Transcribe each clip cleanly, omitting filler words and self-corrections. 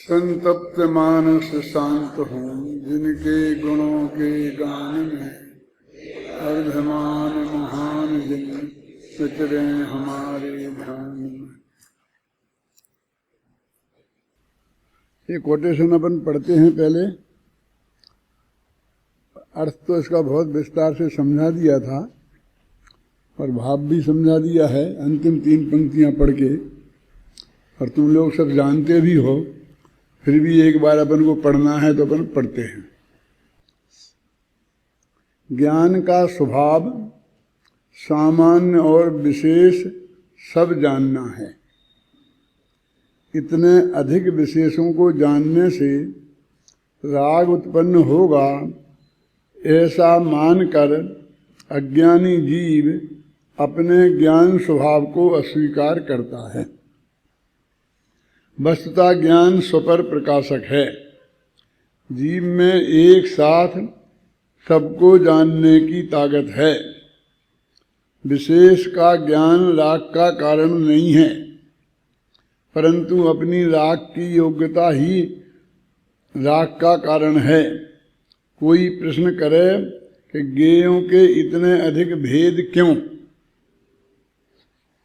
संतप्त मानस शांत हों, जिनके गुणों के गान में अर्धमान महान जिन विचरे हमारे ध्यान में। ये कोटेशन अपन पढ़ते हैं पहले। अर्थ तो इसका बहुत विस्तार से समझा दिया था और भाव भी समझा दिया है अंतिम 3 पंक्तियां पढ़ के, और तुम लोग सब जानते भी हो, फिर भी एक बार अपन को पढ़ना है तो अपन पढ़ते हैं। ज्ञान का स्वभाव सामान्य और विशेष सब जानना है। इतने अधिक विशेषों को जानने से राग उत्पन्न होगा, ऐसा मानकर अज्ञानी जीव अपने ज्ञान स्वभाव को अस्वीकार करता है। वस्तुतः ज्ञान स्वपर प्रकाशक है। जीव में एक साथ सबको जानने की ताकत है। विशेष का ज्ञान राग का कारण नहीं है, परंतु अपनी राग की योग्यता ही राग का कारण है। कोई प्रश्न करे कि ज्ञेयों के इतने अधिक भेद क्यों?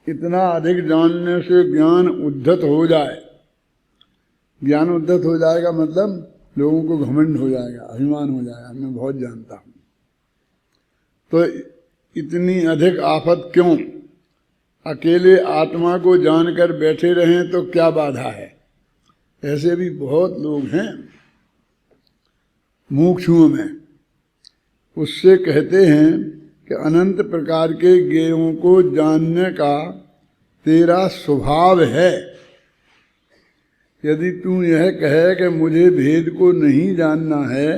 इतना अधिक जानने से ज्ञान उद्धत हो जाए। ज्ञान उद्धत हो जाएगा मतलब लोगों को घमंड हो जाएगा, अभिमान हो जाएगा, मैं बहुत जानता हूँ। तो इतनी अधिक आफत क्यों? अकेले आत्मा को जानकर बैठे रहें तो क्या बाधा है? ऐसे भी बहुत लोग हैं मुमुक्षुओं में। उससे कहते हैं कि अनंत प्रकार के ज्ञेयों को जानने का तेरा स्वभाव है। यदि तू यह कहे कि मुझे भेद को नहीं जानना है,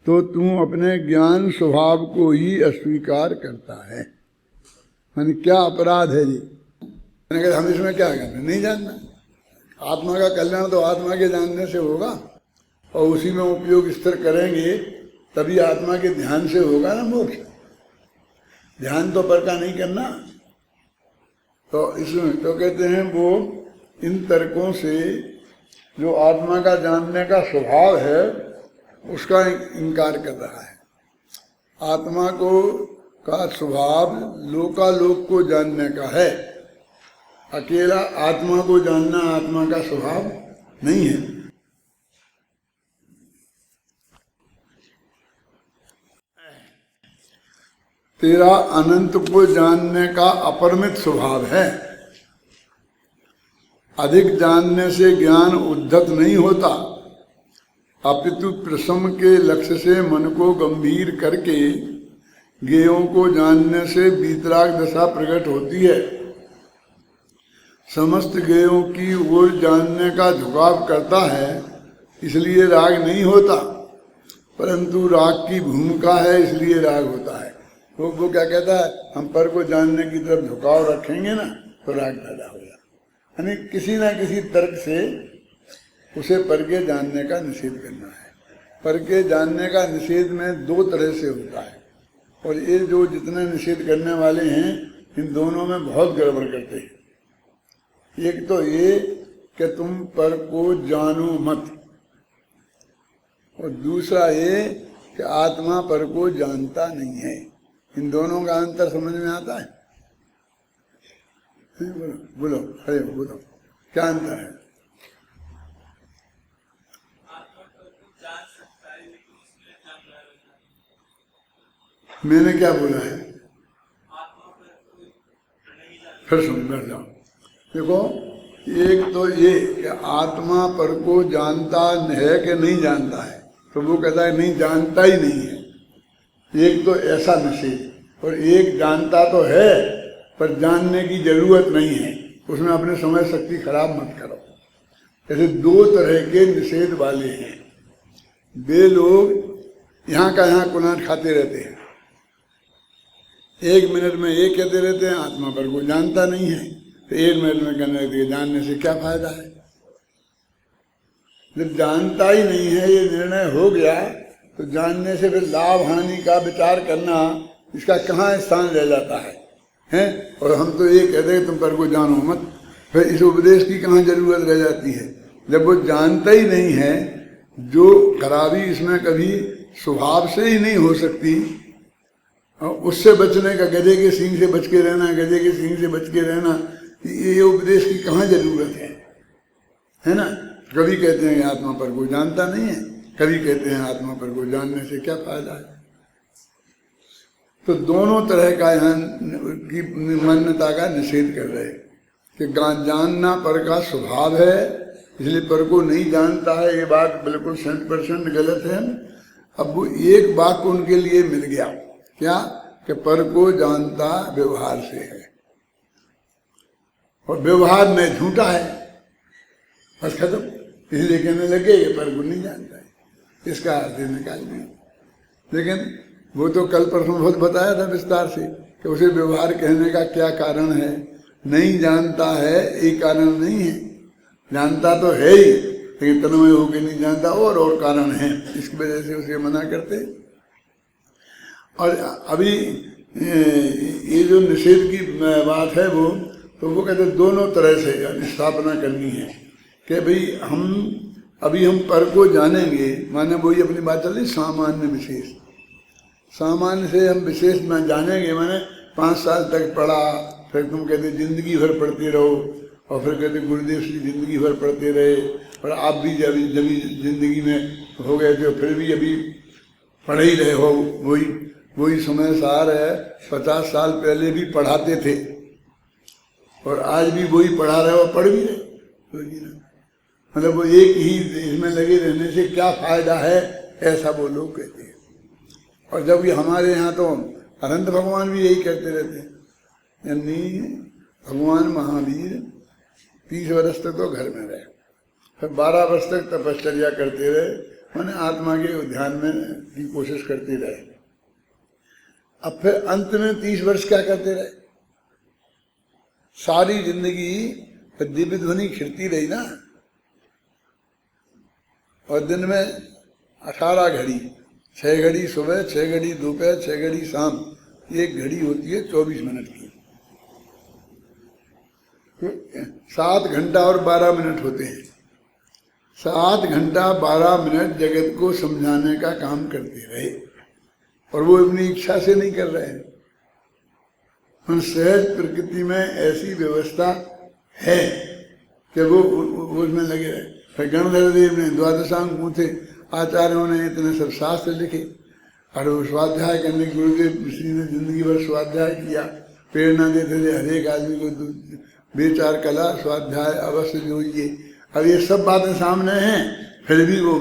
तो तू अपने ज्ञान स्वभाव को ही अस्वीकार करता है। यानी क्या अपराध है जी? मैंने कहा हम इसमें क्या करना, नहीं जानना। आत्मा का कल्याण तो आत्मा के जानने से होगा, और उसी में उपयोग स्थिर करेंगे तभी आत्मा के ध्यान से होगा ना मोक्ष। ध्यान तो पर का नहीं करना। तो इसमें तो कहते हैं वो इन तर्कों से जो आत्मा का जानने का स्वभाव है उसका इनकार कर रहा है। आत्मा को का स्वभाव लोकालोक को जानने का है। अकेला आत्मा को जानना आत्मा का स्वभाव नहीं है। तेरा अनंत को जानने का अपरिमित स्वभाव है। अधिक जानने से ज्ञान उद्धत नहीं होता, अपितु प्रशम के लक्ष्य से मन को गंभीर करके ज्ञेयों को जानने से वीतराग दशा प्रकट होती है। समस्त ज्ञेयों की ओर जानने का झुकाव करता है, इसलिए राग नहीं होता, परंतु राग की भूमिका है इसलिए राग होता है। तो वो क्या कहता है, हम पर को जानने की तरफ झुकाव रखेंगे ना तो राग पैदा होगा। यानी किसी ना किसी तर्क से उसे पर के जानने का निषेध करना है। पर के जानने का निषेध में 2 तरह से होता है, और ये जो जितने निषेध करने वाले हैं इन दोनों में बहुत गड़बड़ करते हैं। एक तो ये कि तुम पर को जानो मत, और दूसरा ये कि आत्मा पर को जानता नहीं है। इन दोनों का अंतर समझ में आता है? बोलो अरे बोलो, क्या अंतर है? मैंने क्या बोला है? फिर सुन बैठ जाओ। देखो, एक तो ये कि आत्मा पर को जानता है कि नहीं जानता है, तो वो कहता है नहीं जानता ही नहीं है। एक तो ऐसा निषेध, और एक जानता तो है पर जानने की जरूरत नहीं है, उसमें अपने समय शक्ति खराब मत करो। ऐसे 2 तरह के निषेध वाले हैं। वे लोग यहाँ का यहाँ कुनाट खाते रहते हैं, 1 मिनट में ये कहते रहते हैं आत्मा पर को जानता नहीं है, तो 1 मिनट में कहने लगते हैं जानने से क्या फायदा है। जब जानता ही नहीं है ये निर्णय हो गया, तो जानने से फिर लाभ हानि का विचार करना इसका कहाँ स्थान रह जाता है, हैं? और हम तो ये कहते हैं तुम पर को जानो मत, फिर इस उपदेश की कहाँ जरूरत रह जाती है? जब वो जानता ही नहीं है, जो खराबी इसमें कभी स्वभाव से ही नहीं हो सकती, उससे बचने का, गधे के सींग से बच के रहना, गधे के सींग से बच के रहना, ये उपदेश की कहाँ जरूरत है ना। कभी कहते हैं आत्मा पर कोई जानता नहीं है, कभी कहते हैं आत्मा पर कोई जानने से क्या फायदा है। तो दोनों तरह का यहाँ की मान्यता का निषेध कर रहे कि जानना पर का स्वभाव है, इसलिए पर को नहीं जानता है, ये बात बिल्कुल 100% गलत है। अब वो एक वाक्य उनके लिए मिल गया, क्या कि पर को जानता व्यवहार से है, और व्यवहार में झूठा है, बस खत्म। इसलिए कहने लगे कि पर को नहीं जानता है, इसका अर्थ निकाल दिया। लेकिन वो तो कल परसों बहुत बताया था विस्तार से कि उसे व्यवहार कहने का क्या कारण है। नहीं जानता है एक कारण नहीं है, जानता तो है ही, लेकिन तन्मय होकर नहीं जानता, और कारण है, इसकी वजह से उसे मना करते। और अभी ये जो निषेध की बात है वो, तो वो कहते दोनों तरह से स्थापना करनी है कि भाई अभी हम पर को जानेंगे, माने वही अपनी बात चल रही सामान्य विशेष। सामान्य से हम विशेष में जानेंगे, माने 5 साल तक पढ़ा, फिर तुम कहते जिंदगी भर पढ़ते रहो, और फिर कहते गुरुदेव श्री जिंदगी भर पढ़ते रहे, और आप भी जब जिंदगी में हो गए थे फिर भी अभी पढ़ ही रहे हो, वही समय सार है। 50 साल पहले भी पढ़ाते थे और आज भी वही पढ़ा रहे हो, पढ़ भी रहे, मतलब वो एक ही इसमें लगे रहने से क्या फायदा है, ऐसा वो लोग कहते हैं। और जब ये हमारे यहाँ तो अनंत भगवान भी यही कहते रहते हैं, यानी भगवान महावीर 30 वर्ष तक तो घर में रहे, फिर 12 वर्ष तक तपश्चर्या करते रहे, मैंने आत्मा के ध्यान में की कोशिश करते रहे। अब फिर अंत में 30 वर्ष क्या करते रहे, सारी जिंदगी दिव्य ध्वनि खिड़ती रही ना, और दिन में 18 घड़ी, 6 घड़ी सुबह, 6 घड़ी दोपहर, 6 घड़ी शाम, एक घड़ी होती है 24 मिनट की, 7 घंटा और 12 मिनट होते हैं। 7 घंटा 12 मिनट जगत को समझाने का काम करते रहे, और वो अपनी इच्छा से नहीं कर रहे हैं। सहज प्रकृति में ऐसी व्यवस्था है कि वो उसमें लगे रहे। फिर गणधर देव ने द्वादशांग पूछे, आचार्यों ने इतने सब शास्त्र लिखे, और वो स्वाध्याय करने की गुरुदेव श्री ने जिंदगी भर स्वाध्याय किया, प्रेरणा देते थे हर एक आदमी को 2-4 कला स्वाध्याय अवश्य जोड़िए। अब ये सब बातें सामने हैं, फिर भी वो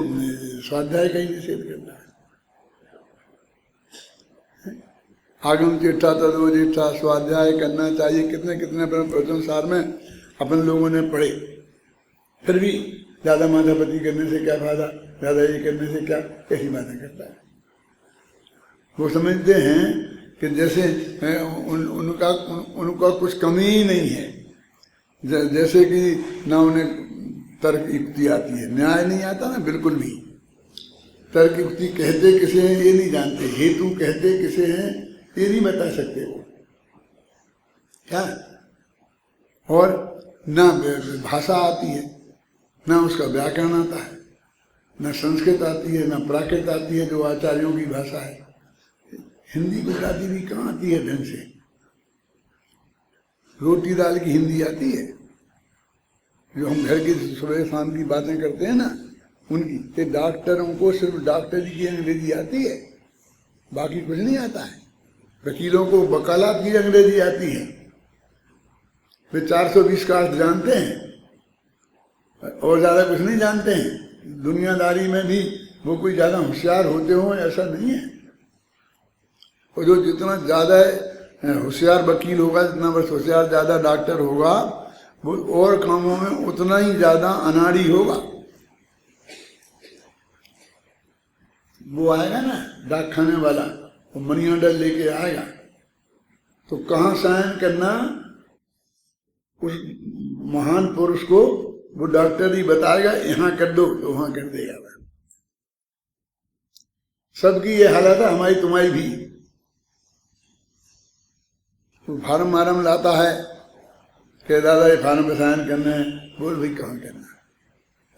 स्वाध्याय का ही निषेध करता है। आगम चिट्ठा तत्व चिट्ठा स्वाध्याय करना चाहिए, कितने कितने प्रवचन सार में अपन लोगों ने पढ़े, फिर भी ज्यादा माथापति करने से क्या फायदा, ज्यादा ये करने से क्या, ऐसी बातें करता है। वो समझते हैं कि जैसे उनका कुछ कमी ही नहीं है, जैसे कि ना उन्हें तर्क युक्ति आती है, न्याय नहीं आता ना बिल्कुल भी। तर्क युक्ति कहते किसे हैं ये नहीं जानते, हेतु कहते किसे हैं ये नहीं बता सकते वो, क्या। और ना भाषा आती है, ना उसका व्याकरण आता है, ना संस्कृत आती है, ना प्राकृत आती है जो आचार्यों की भाषा है। हिंदी गुजराती भी कहाँ आती है ढंग से, रोटी दाल की हिंदी आती है, जो हम घर की सुबह शाम की बातें करते हैं ना उनकी। ये डॉक्टरों को सिर्फ डॉक्टरी की अंग्रेजी आती है, बाकी कुछ नहीं आता है। वकीलों को वकालत की अंग्रेजी आती है, वे 420 का अर्थ जानते हैं और ज्यादा कुछ नहीं जानते हैं। दुनियादारी में भी वो कोई ज्यादा होशियार होते हो ऐसा नहीं है। और जो जितना ज्यादा होशियार वकील होगा, जितना बस होशियार ज्यादा डॉक्टर होगा, वो और कामों में उतना ही ज्यादा अनाड़ी होगा। वो आएगा ना डाक खाने वाला, वो मनी ऑर्डर लेके आएगा, तो कहाँ साइन करना उस महान पुरुष को वो डॉक्टर ही बताएगा, यहाँ कर दो तो वहां कर देगा। सबकी ये हालत है, हमारी तुम्हारी भी। तो फार्म वार्म लाता है कि दादा ये फार्म पे साइन करना है, बोल भाई कहाँ करना है,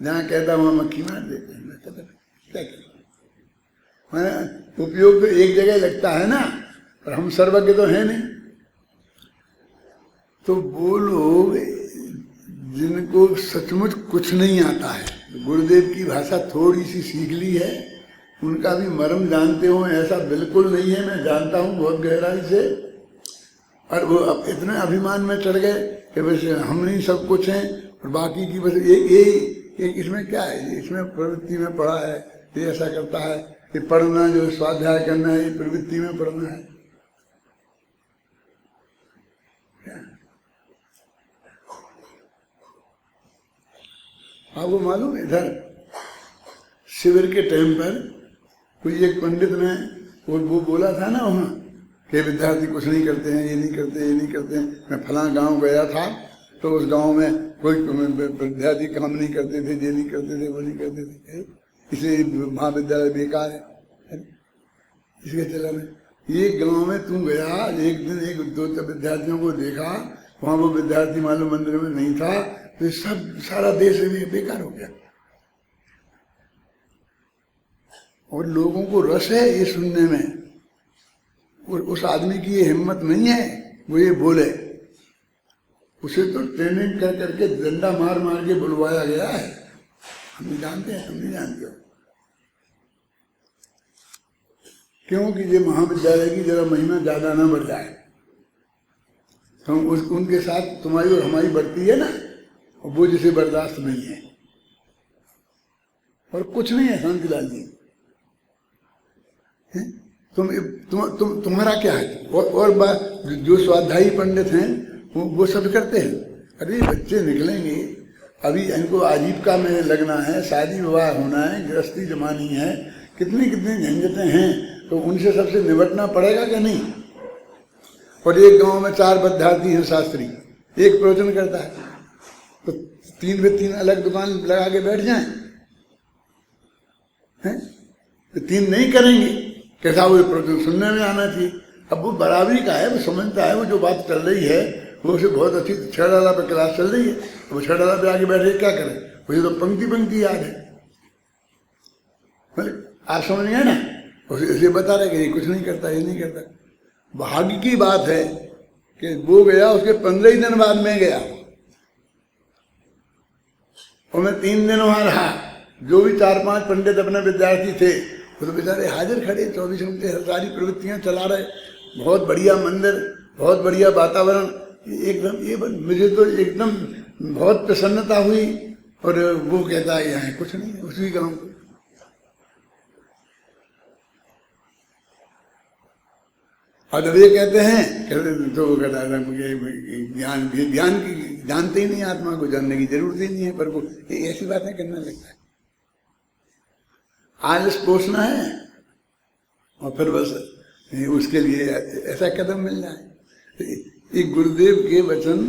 जहाँ कहता वहाँ मक्खी मार देते हैं। मैं कहता क्या करें, उपयोग तो एक जगह लगता है ना, पर हम सर्वज्ञ तो है नहीं। तो वो लोग जिनको सचमुच कुछ नहीं आता है, गुरुदेव की भाषा थोड़ी सी सीख ली है, उनका भी मर्म जानते हो, ऐसा बिल्कुल नहीं है, मैं जानता हूँ बहुत गहराई से। और वो अब इतने अभिमान में चढ़ गए कि बस हम नहीं सब कुछ हैं और बाकी की बस ये इसमें क्या है, इसमें प्रवृत्ति में पढ़ा है, ये ऐसा करता है, ये पढ़ना जो स्वाध्याय करना है ये प्रवृत्ति में पढ़ना है। आपको मालूम है इधर शिविर के टाइम पर कोई एक पंडित ने वो बोला था ना वहाँ कि विद्यार्थी कुछ नहीं करते हैं, ये नहीं करते, ये नहीं करते हैं। मैं फलां गांव गया था तो उस गांव में कोई विद्यार्थी काम नहीं करते थे, ये नहीं करते थे, वो नहीं करते थे, इसलिए महाविद्यालय बेकार है। इसके चला में ये गांव में तू गया, एक दिन एक दो विद्यार्थियों को देखा, वहाँ वो विद्यार्थी मालूम मंदिर में नहीं था, तो सब सारा देश में बेकार हो गया। और लोगों को रस है ये सुनने में, और उस आदमी की ये हिम्मत नहीं है वो ये बोले। उसे तो ट्रेनिंग कर करके डंडा मार मार के बुलवाया गया है। हम नहीं जानते हैं, हम नहीं जानते हो क्योंकि ये महाविद्यालय की जरा महिमा ज्यादा ना बढ़ जाए। हम उनके साथ तुम्हारी और हमारी बढ़ती है ना, और वो जिसे बर्दाश्त नहीं है। और कुछ नहीं है शांतिलाल जी, तुम्हारा क्या है? और जो स्वाध्यायी पंडित हैं वो सब करते हैं। अरे बच्चे निकलेंगे, अभी इनको आजीविका में लगना है, शादी विवाह होना है, गृहस्थी जमानी है, कितनी कितनी झंझटें हैं, तो उनसे सबसे निपटना पड़ेगा क्या नहीं? और एक गांव में 4 विद्यार्थी हैं शास्त्री, एक प्रवचन करता है, तो 3 पे 3 अलग दुकान लगा के बैठ जाएं, हैं? तो 3 नहीं करेंगे, कैसा वो प्रवचन सुनने में आना चाहिए। अब वो बराबरी का है, वो समझता है, वो जो बात चल रही है वो उसे बहुत अच्छी 6 डाला पे क्लास चल रही है, वो 6 डाला पे आगे बैठे क्या करें, मुझे तो पंक्ति पंक्ति याद है। आप समझ गए ना, उसे बता रहे कि ये कुछ नहीं करता, ये नहीं करता। भाग्य की बात है कि वो गया, उसके 15 ही दिन बाद में गया और मैं 3 दिन वहां रहा। जो भी 4-5 पंडित अपने विद्यार्थी थे वो तो बेचारे हाजिर खड़े, 24 घंटे सारी प्रवृत्तियां चला रहे, बहुत बढ़िया मंदिर, बहुत बढ़िया वातावरण, एकदम ये मुझे तो एकदम बहुत प्रसन्नता हुई। और वो कहता है यहाँ कुछ नहीं है, उसी गाँव को। और जब ये कहते हैं तो वो कहता है ज्ञान की जानते ही नहीं, आत्मा को जानने की जरूरत ही नहीं है, पर वो ऐसी बातें करने लगता है। आलस पोषना है और फिर बस उसके लिए ऐसा कदम मिल जाए। एक गुरुदेव के वचन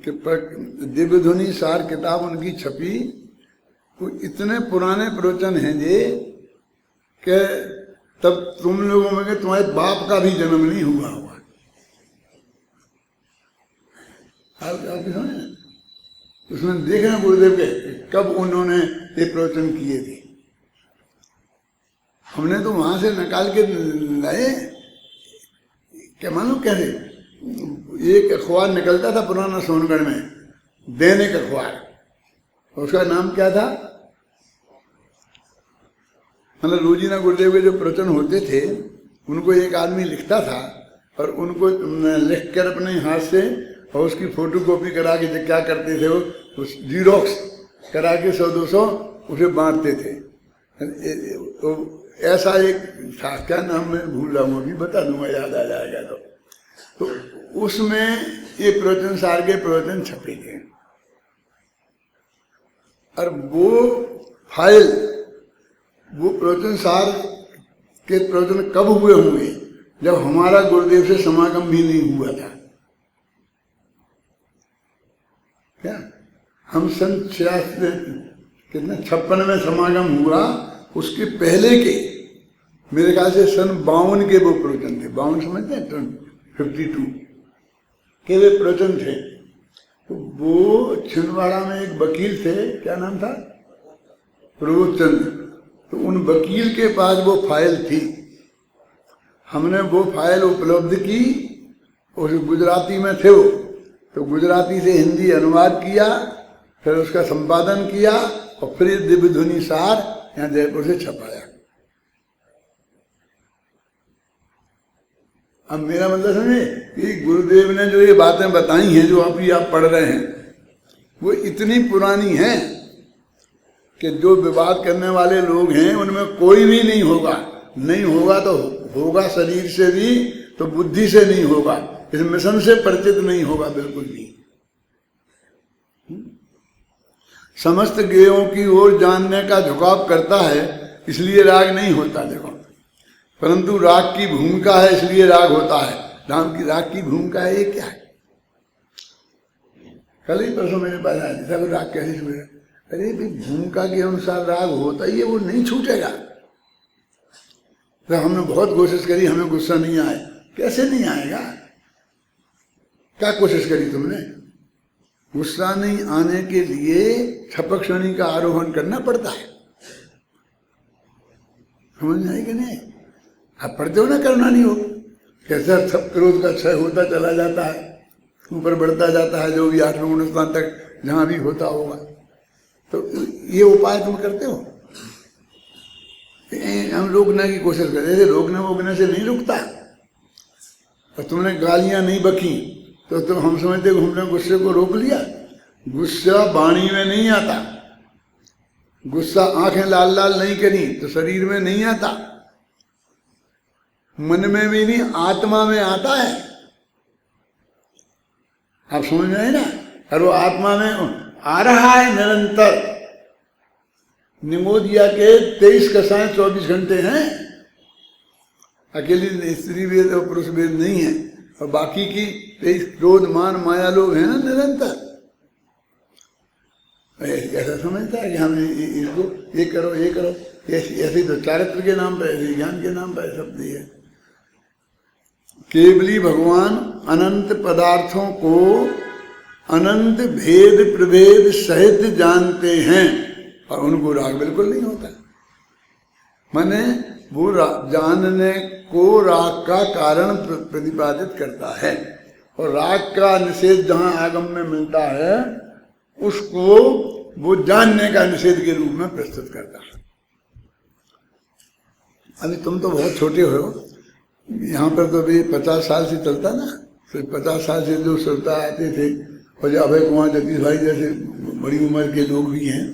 के दिव्य ध्वनि सार किताब उनकी छपी, वो इतने पुराने प्रवचन हैं ये कि तब तुम लोगों में तुम्हारे बाप का भी जन्म नहीं हुआ होगा। आप समझे, उसमें देखना गुरुदेव के कब उन्होंने ये प्रवचन किए थे। हमने तो वहां से निकाल के लाए, क्या मालूम कैसे। एक अखबार निकलता था पुराना सोनगढ़ में, दैनिक अखबार, उसका नाम क्या था, मतलब रोजीना गुरुदेव के जो प्रवचन होते थे उनको एक आदमी लिखता था और उनको लिख कर अपने हाथ से और उसकी फोटो कॉपी करा के क्या करते थे, वो जीरोक्स करा के 100-200 उसे बांटते थे। ऐसा एक था, क्या नाम मैं भूल रहा हूँ, अभी बता दूंगा, याद आ जाएगा तो उसमें ये प्रवचन सार के प्रवचन छपे थे। और वो फाइल, वो प्रवचन सार के प्रवचन कब हुए होंगे, जब हमारा गुरुदेव से समागम भी नहीं हुआ था। क्या हम सन 56 में समागम हुआ, उसके पहले के मेरे ख्याल से सन 52 के वो प्रवचन थे। 52 समझते हैं, 52 के वे प्रवचन थे। तो वो छिंदवाड़ा में एक वकील थे, क्या नाम था, प्रबोध चंद्र। तो उन वकील के पास वो फाइल थी, हमने वो फाइल उपलब्ध की, उस गुजराती में थे वो, तो गुजराती से हिंदी अनुवाद किया, फिर उसका संपादन किया और फिर दिव्य ध्वनि सार यहाँ जयपुर से छपाया। अब मेरा मतलब समझे कि गुरुदेव ने जो ये बातें बताई हैं, जो अभी आप पढ़ रहे हैं, वो इतनी पुरानी हैं कि जो विवाद करने वाले लोग हैं उनमें कोई भी नहीं होगा। नहीं होगा तो होगा शरीर से भी, तो बुद्धि से नहीं होगा, इस मिशन से परिचित नहीं होगा बिल्कुल भी। समस्त गेयों की ओर जानने का झुकाव करता है, इसलिए राग नहीं होता। देखो, परंतु राग की भूमिका है इसलिए राग होता है। राग की भूमिका है, ये क्या है? कल ही परसों मेरे पास आया था, राग कैसे छूटेगा? अरे भाई, भूमिका के अनुसार राग होता ही है, वो नहीं छूटेगा। तो हमने बहुत कोशिश करी, हमें गुस्सा नहीं आए। कैसे नहीं आएगा? क्या कोशिश करी तुमने? गुस्सा नहीं आने के लिए छपक श्रेणी का आरोहण करना पड़ता है, समझ में आई कि नहीं? आप पढ़ते हो ना, करना नहीं हो, कैसा सब क्रोध का क्षय होता चला जाता है, ऊपर बढ़ता जाता है, जो भी 8वें 19 स्थान तक जहां भी होता होगा। तो ये उपाय तुम करते हो। हम रोकने की कोशिश करते थे, रोकने वोकने से नहीं रुकता। और तुमने गालियां नहीं बकी तो हम समझते हमने गुस्से को रोक लिया। गुस्सा वाणी में नहीं आता, गुस्सा आंखें लाल लाल नहीं करी तो शरीर में नहीं आता, मन में भी नहीं, आत्मा में आता है। आप समझ में आए ना? और वो आत्मा में आ रहा है निरंतर। निमोदिया के 23 कक्षाएं 24 घंटे हैं। अकेली स्त्री वेद और पुरुष वेद नहीं है, और बाकी की 23 क्रोध मान माया लोग हैं ना निरंतर। ऐसा समझता है कि हम इसको ये करो ये करो, ऐसे तो चारित्र के नाम पर, ऐसे ज्ञान के नाम पर शब्द है। केवली भगवान अनंत पदार्थों को अनंत भेद प्रभेद सहित जानते हैं, और उनको राग बिल्कुल नहीं होता। माने वो जानने को राग का कारण प्रतिपादित करता है, और राग का निषेध जहां आगम में मिलता है उसको वो जानने का निषेध के रूप में प्रस्तुत करता है। अभी तुम तो बहुत छोटे हो, यहाँ पर तो अभी 50 साल से चलता ना, तो 50 साल से जो श्रोता आते थे, और जो अभय कुमार जगदीश भाई जैसे बड़ी उम्र के लोग भी हैं,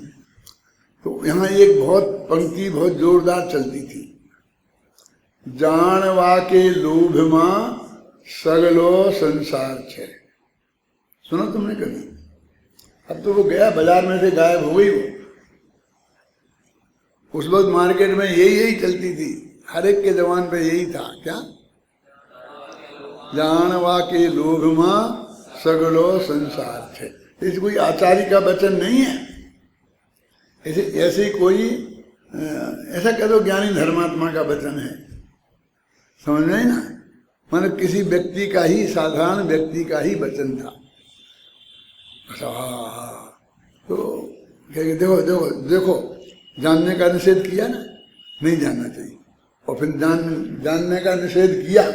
तो यहाँ एक बहुत पंक्ति बहुत जोरदार चलती थी, जानवा के लोभ मां सगलो संसार छे। सुना तुमने कभी? अब तो वो गया, बाजार में से गायब हो गई वो। उस वक्त मार्केट में यही चलती थी, हर एक के जवान पे यही था। क्या? जानवा के लोभ मां सगलो संसार छे। ऐसे कोई आचार्य का वचन नहीं है, ऐसे कोई ऐसा कह दो ज्ञानी धर्मात्मा का वचन है, समझ में आई ना? मतलब किसी व्यक्ति का ही, साधारण व्यक्ति का ही वचन था। तो देखो देखो देखो, जानने का निषेध किया ना, नहीं जानना चाहिए, और फिर जानने का निषेध किया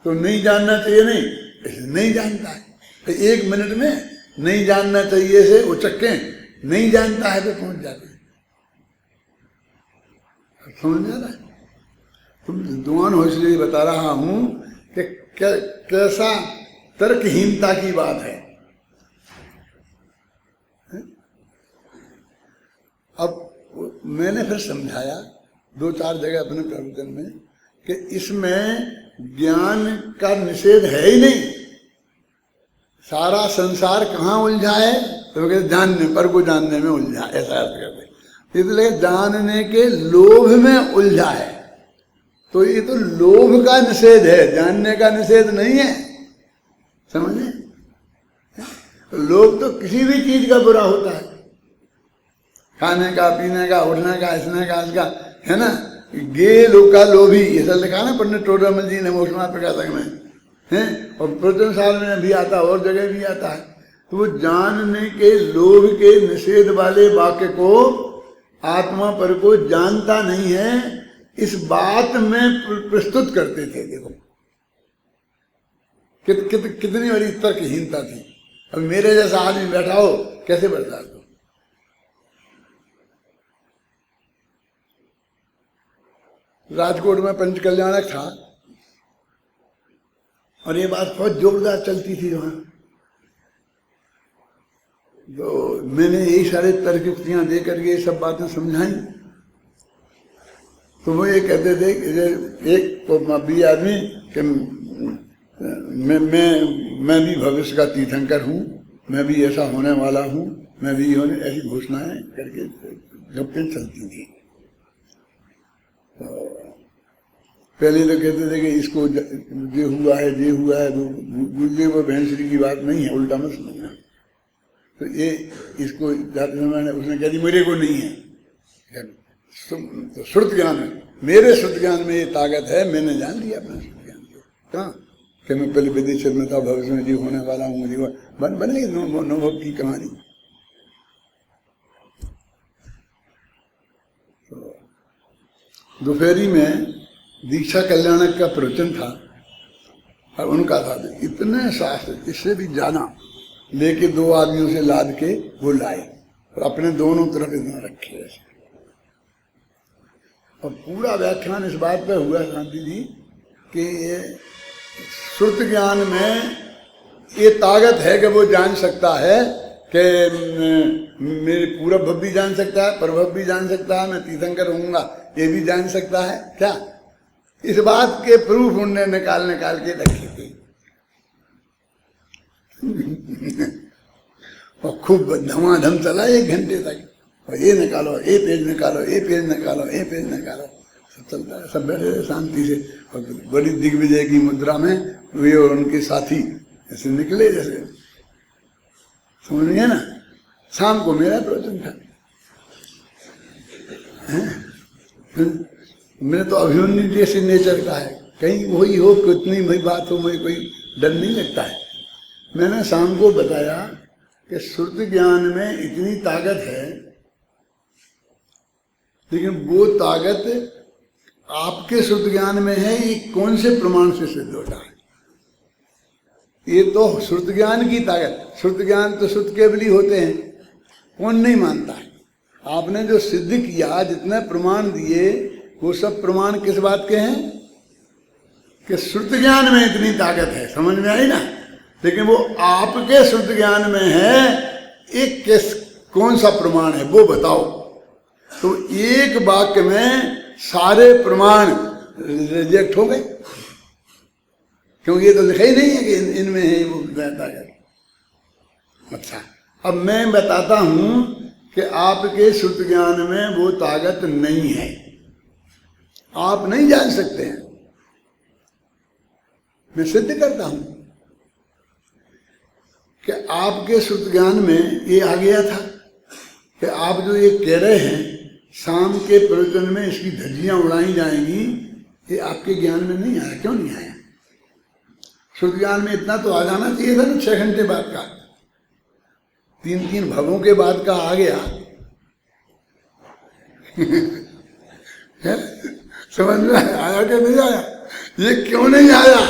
तो नहीं जानना चाहिए, नहीं जानता है। तो 1 मिनट में नहीं जानना चाहिए से उचक्के नहीं जानता है तो पहुंच जाते हैं। समझ में आ रहा है? तुम दुआन हो इसलिए बता रहा हूं कि कैसा तर्कहीनता की बात है। अब मैंने फिर समझाया 2-4 जगह अपने प्रवचन में कि इसमें ज्ञान का निषेध है ही नहीं। सारा संसार कहाँ उलझा है? तो कहते जानने पर को जानने में उलझा, ऐसा अर्थ करते। इसलिए जानने के लोभ में उलझा है, तो ये तो लोभ का निषेध है, जानने का निषेध नहीं है। समझे? लोभ तो किसी भी चीज का बुरा होता है, खाने का, पीने का, उठने का, इसने का, इसका, है ना? गे लोका लोभी, ऐसा लिखा ना पंडित टोडरमल जी ने मोक्षमार्ग प्रकाशक में, है? और प्रवचन साल में भी आता, और जगह भी आता है। तो जानने के लोभ के निषेध वाले वाक्य को आत्मा पर को जानता नहीं है, इस बात में प्रस्तुत करते थे। देखो कितनी बड़ी तर्कहीनता थी। अब मेरे जैसा आदमी बैठा हो कैसे बर्दाश्त हो। राजकोट में पंच कल्याणक था और ये बात बहुत जोरदार चलती थी वहां। तो मैंने यही सारे तर्कयुक्तियां दे करके ये सब बातें समझाई। तो वो ये कहते थे कि एक तो भी आदमी कि मैं भी भविष्य का तीर्थंकर हूँ, मैं भी ऐसा होने वाला हूँ, मैं भी होने, ऐसी घोषणाएं करके गप्पें चलती थी। तो पहले तो कहते थे कि इसको ये हुआ है, ये हुआ है, गुरुदेव वो भैंसरी की बात नहीं है, उल्टा मत समझना। तो ये इसको जाते समय उसने कह दी मेरे को नहीं है। तो श्रुत ज्ञान में, मेरे श्रुत ज्ञान में ये ताकत है, मैंने जान लिया अपने श्रुत ज्ञान को। कहाँ कि मैं पहले विदेशर में था, भविष्य में जी होने वाला हूँ, मुझे बनेगी अनुभव की कहानी। तो दोपहरी में दीक्षा कल्याणक का प्रवचन था और उनका था इतने शास्त्र, इससे भी जाना लेके 2 आदमियों से लाद के वो लाए और अपने दोनों तरफ इतना रखे ऐसे। और पूरा व्याख्यान इस बात पे हुआ शांति जी कि ये श्रुत ज्ञान में ये ताकत है कि वो जान सकता है कि मेरे पूरब भव भी जान सकता है, परभव भी जान सकता है, मैं तीर्थंकर होऊंगा ये भी जान सकता है। क्या इस बात के प्रूफ उनने निकाल के रखे थे। और खूब धमाधम चला 1 घंटे तक, और ये निकालो, ये पेज निकालो, ये पेज निकालो, ये पेज निकालो, सब चलता है। सब बैठे रहे शांति से। और बड़ी दिग्विजय की मुद्रा में वे और उनके साथी ऐसे निकले, जैसे समझ गए ना। शाम को मेरा प्रवचन था। मेरे तो अभिमन्यु जैसे नेचर का है, कहीं वही हो, कितनी बड़ी बात हो, मुझे कोई डर नहीं लगता है। मैंने शाम को बताया कि श्रुत ज्ञान में इतनी ताकत है, लेकिन वो ताकत आपके श्रुत ज्ञान में है, ये कौन से प्रमाण से सिद्ध होता है? ये तो श्रुत ज्ञान की ताकत। श्रुत ज्ञान तो श्रुत केवली होते हैं, कौन नहीं मानता है। आपने जो सिद्ध किया, जितने प्रमाण दिए, वो सब प्रमाण किस बात के हैं? कि श्रुत ज्ञान में इतनी ताकत है। समझ में आई ना। लेकिन वो आपके श्रुत ज्ञान में है, एक कौन सा प्रमाण है वो बताओ। तो एक वाक्य में सारे प्रमाण रिजेक्ट हो गए, क्योंकि ये तो लिखा ही नहीं है कि इनमें है वो ताकत। अच्छा, अब मैं बताता हूं कि आपके श्रुत ज्ञान में वो ताकत नहीं है, आप नहीं जान सकते हैं। मैं सिद्ध करता हूं कि आपके श्रुत ज्ञान में ये आ गया था कि आप जो ये कह रहे हैं शाम के प्रवचन में इसकी धज्जियां उड़ाई जाएंगी, ये आपके ज्ञान में नहीं आया। क्यों नहीं आया? श्रुत ज्ञान में इतना तो आ जाना चाहिए था ना। 6 घंटे बाद का, 3 भवों के बाद का आ गया। समझ में आया कि नहीं आया? ये क्यों नहीं आया?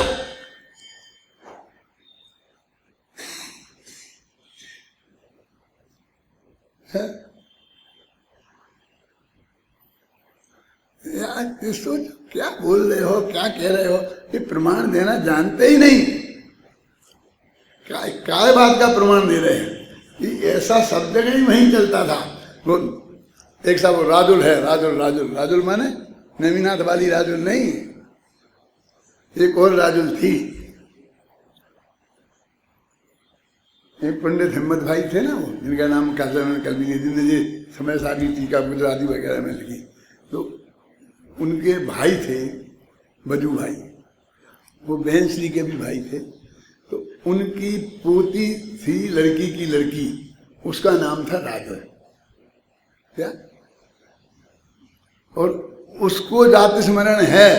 यार सोच, क्या बोल रहे हो, क्या कह रहे हो? ये प्रमाण देना जानते ही नहीं। क्या बात का प्रमाण दे रहे हैं? ये ऐसा सब जगह ही वहीं चलता था। वो एक साहब वो राजुल है, राजुल माने नेमिनाथ वाली राजुल नहीं, एक और राजुल थी। एक पंडित हिम्मत भाई थे ना, वो जिनका नाम कल भी जिन्होंने समय सारी टीका गुजराती वगैरह में लिखी। तो उनके भाई थे बजू भाई, वो बहनश्री के भी भाई थे। तो उनकी पोती थी, लड़की की लड़की, उसका नाम था राजुल। क्या? और उसको जाति स्मरण है,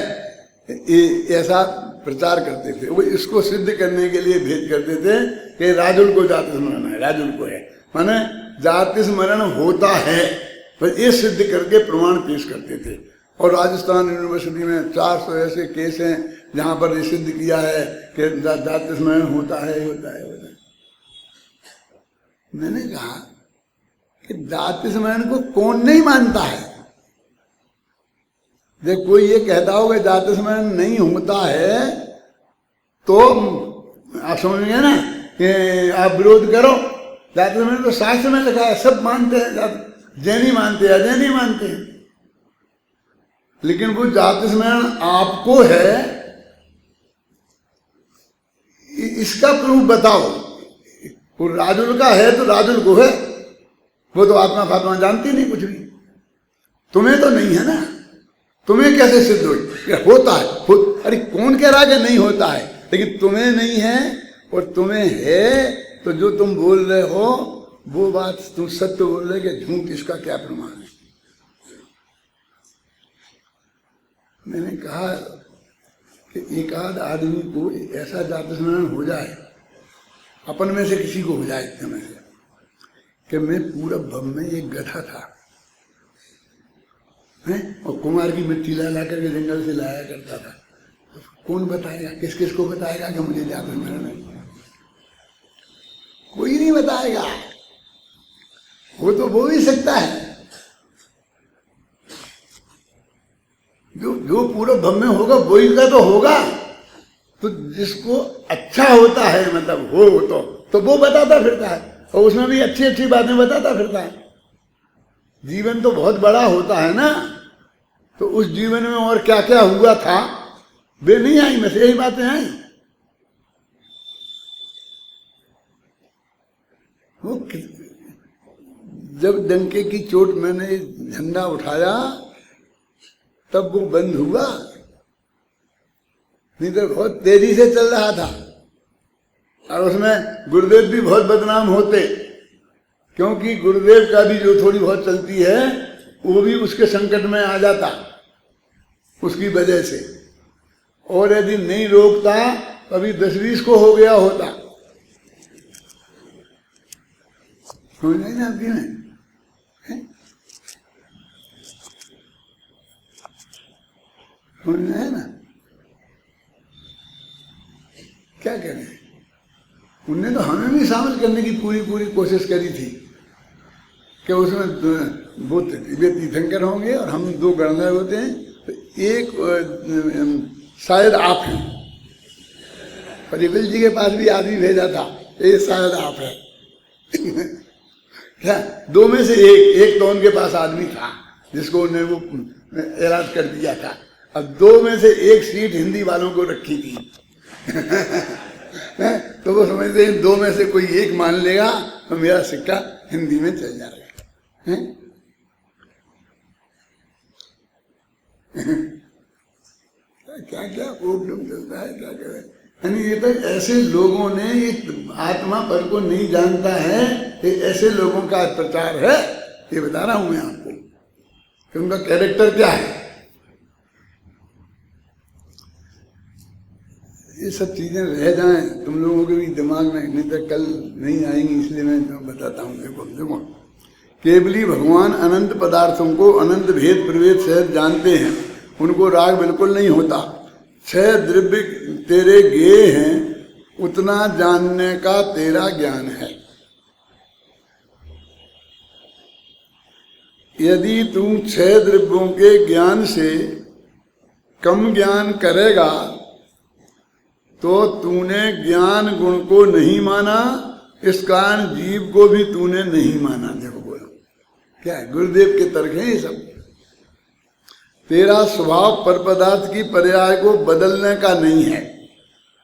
ऐसा प्रचार करते थे। वो इसको सिद्ध करने के लिए भेद करते थे कि राजुल को जाति स्मरण है, राजुल को है, माने जाति स्मरण होता है, बस ये सिद्ध करके प्रमाण पेश करते थे। और राजस्थान यूनिवर्सिटी में 400 ऐसे केस हैं जहां पर ये सिद्ध किया है कि जाति स्मरण होता है, होता है, होता है। मैंने कहा कि जाति स्मरण को कौन नहीं मानता है? जब कोई ये कहता हो कि जाति स्मरण नहीं होता है तो आप समझेंगे ना कि आप विरोध करो। जाति स्मरण तो शास्त्र में लिखा है, सब मानते हैं, जैनी मानते हैं, अजैनी मानते हैं, लेकिन वो जाति स्मरण आपको है, इसका प्रूफ बताओ। वो राजुल का है तो राजुल को है, वो तो आत्मा फात्मा जानती नहीं कुछ भी, तुम्हें तो नहीं है ना, तुम्हें कैसे सिद्ध होता है? अरे कौन कह रहा कि नहीं होता है? लेकिन तुम्हें नहीं है और तुम्हें है, तो जो तुम बोल रहे हो वो बात तुम सत्य बोल रहे कि झूठ, इसका क्या प्रमाण है? मैंने कहा कि एक आध आदमी को ऐसा जाति स्मरण हो जाए, अपन में से किसी को हो जाए इतने में से, कि मैं पूरा भव में एक गधा था है? और कुमार की मिट्टी ला करके जंगल से लाया करता था। तो कौन बताएगा, किस किस को बताएगा कि मुझे जाति स्मरण है? कोई नहीं बताएगा। वो तो हो ही सकता है, जो पूरा भव में होगा वही का तो होगा। तो जिसको अच्छा होता है, मतलब हो तो वो बताता फिरता है, और उसमें भी अच्छी अच्छी बातें बताता फिरता है। जीवन तो बहुत बड़ा होता है ना, तो उस जीवन में और क्या क्या हुआ था वे नहीं आई, में से यही बातें आई। वो जब डंके की चोट मैंने झंडा उठाया तब वो बंद हुआ, नहीं तो बहुत तेजी से चल रहा था। और उसमें गुरुदेव भी बहुत बदनाम होते, क्योंकि गुरुदेव का भी जो थोड़ी बहुत चलती है वो भी उसके संकट में आ जाता उसकी वजह से। और यदि नहीं रोकता कभी 10-20 को हो गया होता। समझ नहीं ना आपकी में? समझ है ना? क्या करें? उनने तो हमें भी शामिल करने की पूरी कोशिश करी थी कि उसमें वो तीर्थंकर होंगे और हम 2 गणधर होते हैं, तो एक शायद आप हैं। परिवल जी के पास भी आदमी भेजा था, ये शायद आप है क्या? 2 में से एक तो उनके पास आदमी था जिसको उन्होंने वो इलाज कर दिया था। अब 2 में से एक सीट हिंदी वालों को रखी थी तो वो समझते हैं 2 में से कोई एक मान लेगा तो मेरा सिक्का हिंदी में चल जाएगा। क्या क्या प्रॉब्लम चलता है, क्या करें? यानी ये तो ऐसे लोगों ने ये आत्मा पर को नहीं जानता है, ये ऐसे लोगों का प्रचार है। ये बता रहा हूं मैं आपको कि उनका कैरेक्टर क्या है। ये सब चीजें रह जाएं तुम लोगों के भी दिमाग में, नहीं तो कल नहीं आएंगी, इसलिए मैं बताता हूँ। देखो केवली भगवान अनंत पदार्थों को अनंत भेद प्रभेद सहज जानते हैं, उनको राग बिल्कुल नहीं होता। 6 द्रव्य तेरे गेय हैं, उतना जानने का तेरा ज्ञान है। यदि तुम 6 द्रव्यों के ज्ञान से कम ज्ञान करेगा तो तूने ज्ञान गुण को नहीं माना, इस कारण जीव को भी तूने नहीं माना। देखो बोलो क्या है, गुरुदेव के तर्क हैं ये सब। तेरा स्वभाव पर पदार्थ की पर्याय को बदलने का नहीं है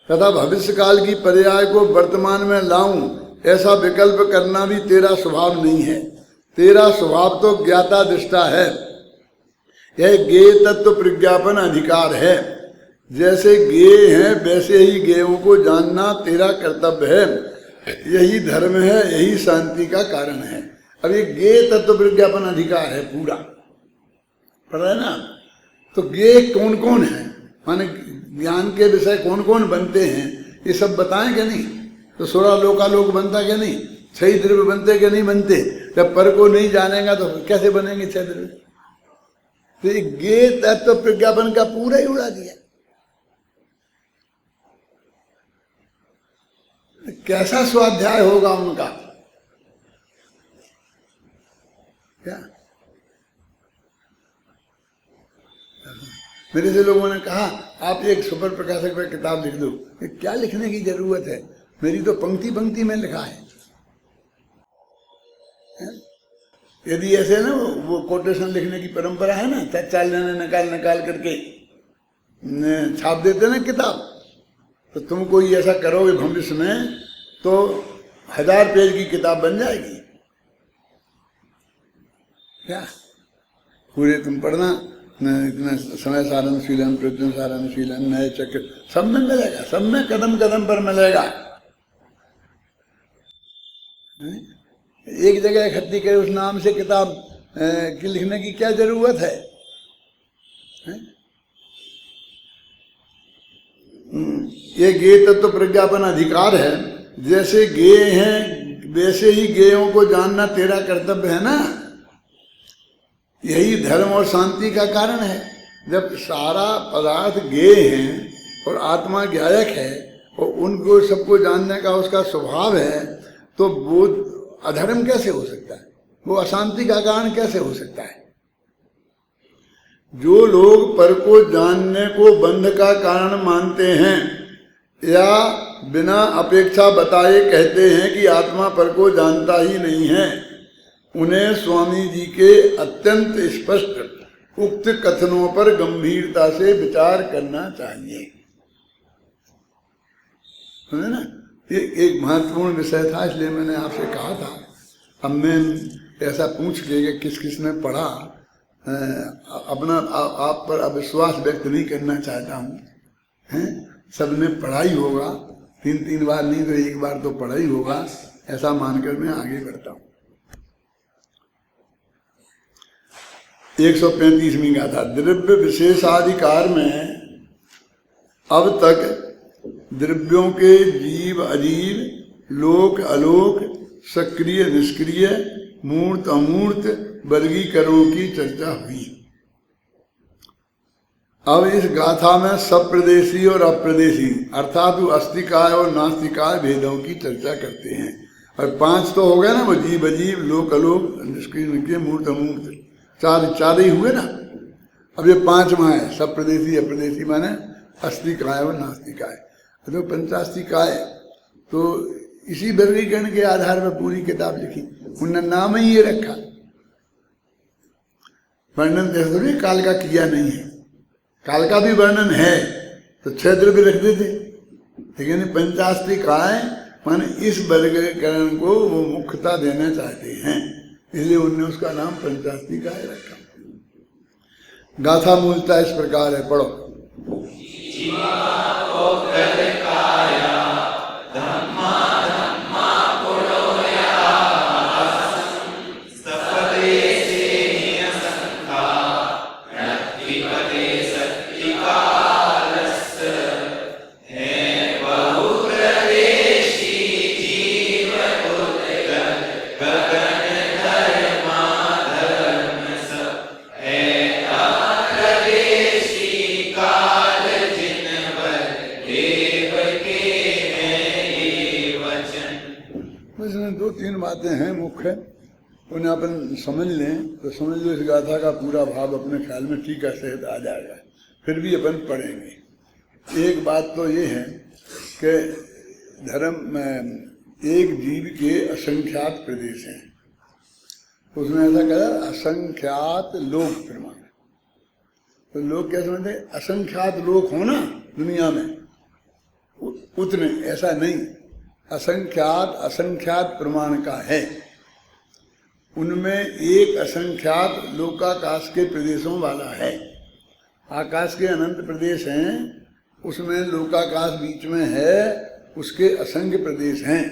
तथा भविष्य काल की पर्याय को वर्तमान में लाऊं ऐसा विकल्प करना भी तेरा स्वभाव नहीं है। तेरा स्वभाव तो ज्ञाता दृष्टा है, यह ज्ञेय तत्व प्रज्ञापन अधिकार है। जैसे ज्ञेय है वैसे ही ज्ञेयों को जानना तेरा कर्तव्य है। यही धर्म है, यही शांति का कारण है। अब ये ज्ञेय तत्व प्रज्ञापन अधिकार है पूरा, पता है ना? तो ज्ञेय कौन कौन है? माने ज्ञान के विषय कौन कौन बनते हैं ये सब बताएं क्या नहीं? तो सोलह लोकालोक बनता क्या नहीं? 6 द्रव्य बनते क्या नहीं बनते? जब पर को नहीं जानेगा तो कैसे बनेंगे 6 द्रव्य? तो ये गे तत्व प्रज्ञापन का पूरा ही उड़ा दिया। कैसा स्वाध्याय होगा उनका? क्या मेरे से लोगों ने कहा आप एक सुपर प्रकाशक पर किताब लिख दो। क्या लिखने की जरूरत है? मेरी तो पंक्ति पंक्ति में लिखा है। यदि ऐसे ना वो कोटेशन लिखने की परंपरा है ना, 4 जने निकाल निकाल करके छाप देते ना किताब, तो तुम कोई ऐसा करोगे भविष्य में तो 1000 पेज की किताब बन जाएगी। क्या पूरे तुम पढ़ना इतना समय साधनशीलन, प्रत्यन साधनशीलन, नए चक्र सब में मिलेगा, सब में कदम कदम पर मिलेगा। एक जगह इकट्ठी करे उस नाम से किताब की लिखने की क्या जरूरत है? ये गे तत्व प्रज्ञापन अधिकार है। जैसे गे हैं वैसे ही गेयों को जानना तेरा कर्तव्य है ना। यही धर्म और शांति का कारण है। जब सारा पदार्थ गे हैं और आत्मा ज्ञायक है और उनको सबको जानने का उसका स्वभाव है, तो वो अधर्म कैसे हो सकता है? वो अशांति का कारण कैसे हो सकता है? जो लोग पर को जानने को बंध का कारण मानते हैं या बिना अपेक्षा बताए कहते हैं कि आत्मा पर को जानता ही नहीं है, उन्हें स्वामी जी के अत्यंत स्पष्ट उक्त कथनों पर गंभीरता से विचार करना चाहिए। समझे ना? ये एक महत्वपूर्ण विषय था, इसलिए मैंने आपसे कहा था। अब मैं ऐसा पूछ के कि किस किस ने पढ़ा, अपना आप पर अविश्वास व्यक्त नहीं करना चाहता हूँ। सबने पढ़ा ही होगा, 3 बार नहीं तो 1 बार तो पढ़ा ही होगा, ऐसा मानकर मैं आगे बढ़ता हूँ। 135वीं गाथा। द्रव्य विशेषाधिकार में अब तक द्रव्यों के जीव अजीव, लोक अलोक, सक्रिय निष्क्रिय, मूर्त अमूर्त वर्गीकरणों की चर्चा हुई। अब इस गाथा में सप्रदेशी और अप्रदेशी अर्थात अस्तिकाय और नास्तिकाय भेदों की चर्चा करते हैं। और 5 तो हो गए ना, वो जीव अजीव, लोक अलोक, निष्क्रिय निष्क्रिय, मूर्त अमूर्त, 4 ही हुए ना। अब ये 5वां है सप्रदेशी अप्रदेशी, माने अस्तिकाय और नास्तिकाय। तो पंचास्तिकाय तो इसी वर्गीकरण के आधार पर पूरी किताब लिखी, उन्होंने नाम ही ये रखा। वर्णन जैसे काल का किया नहीं है, काल का भी वर्णन है तो 6 द्रव्य रख देते, लेकिन पंचास्तिकाय माने इस वर्गीकरण को वो मुख्यता देना चाहते हैं, इसलिए उन्होंने उसका नाम पंचास्तिकाय रखा। गाथा मूलता इस प्रकार है, पढ़ो। बातें हैं मुख्य, उन्हें अपन समझ लें तो समझ लो इस गाथा का पूरा भाव अपने ख्याल में टीका सहित आ जाएगा। फिर भी अपन पढ़ेंगे। एक बात तो ये है कि धर्म में एक जीव के असंख्यात प्रदेश हैं, उसमें ऐसा कहा असंख्यात लोक प्रमाण। तो लोग क्या समझते? असंख्यात लोक हो ना दुनिया में, उतने ऐसा नहीं, असंख्यात असंख्यात प्रमाण का है। उनमें एक असंख्यात लोकाकाश के प्रदेशों वाला है। आकाश के अनंत प्रदेश हैं, उसमें लोकाकाश बीच में है, उसके असंख्य प्रदेश हैं।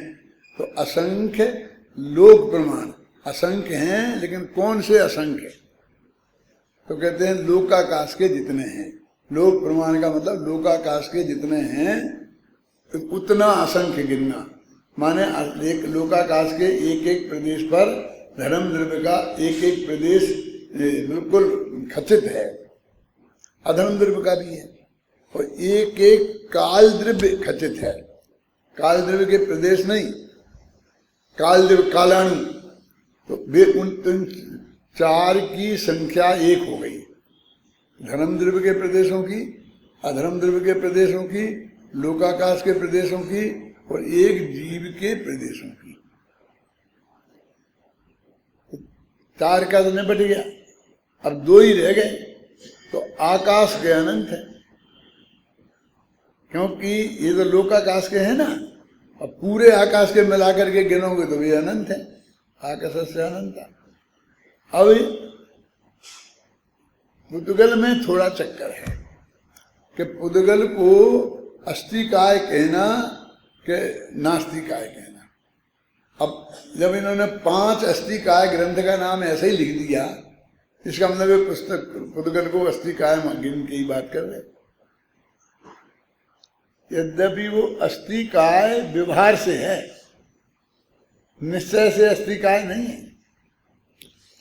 तो असंख्य लोक प्रमाण असंख्य हैं, लेकिन कौन से असंख्य? तो कहते हैं लोकाकाश के जितने हैं, लोक प्रमाण का मतलब लोकाकाश के जितने हैं उतना असंख्य गिनना, माने एक लोकाकाश के एक एक प्रदेश पर धर्म द्रव्य का एक एक प्रदेश बिल्कुल खचित है, अधर्म द्रव्य का भी है, और एक एक काल द्रव्य खचित है। काल द्रव्य के प्रदेश नहीं, काल द्रव्य कालाणु, तो वे उन चार की संख्या एक हो गई, धर्म द्रव्य के प्रदेशों की, अधर्म द्रव्य के प्रदेशों की, लोकाकाश के प्रदेशों की और एक जीव के प्रदेशों की। चार का तो निपट गया, अब दो ही रह गए, तो आकाश के अनंत है, क्योंकि ये तो लोकाकाश के हैं ना, अब पूरे आकाश के मिलाकर के गिनोगे तो भी अनंत है, आकाश से अनंत। अब पुद्गल में थोड़ा चक्कर है कि पुद्गल को अस्तिकाय कहना कि नास्तिकाय कहना। अब जब इन्होंने 5 अस्तिकाय ग्रंथ का नाम ऐसे ही लिख दिया, इसका मतलब ये पुस्तक पुद्गल को अस्तिकाय गिन के ही बात कर रहे। यद्यपि वो अस्तिकाय व्यवहार से है, निश्चय से अस्तिकाय नहीं है,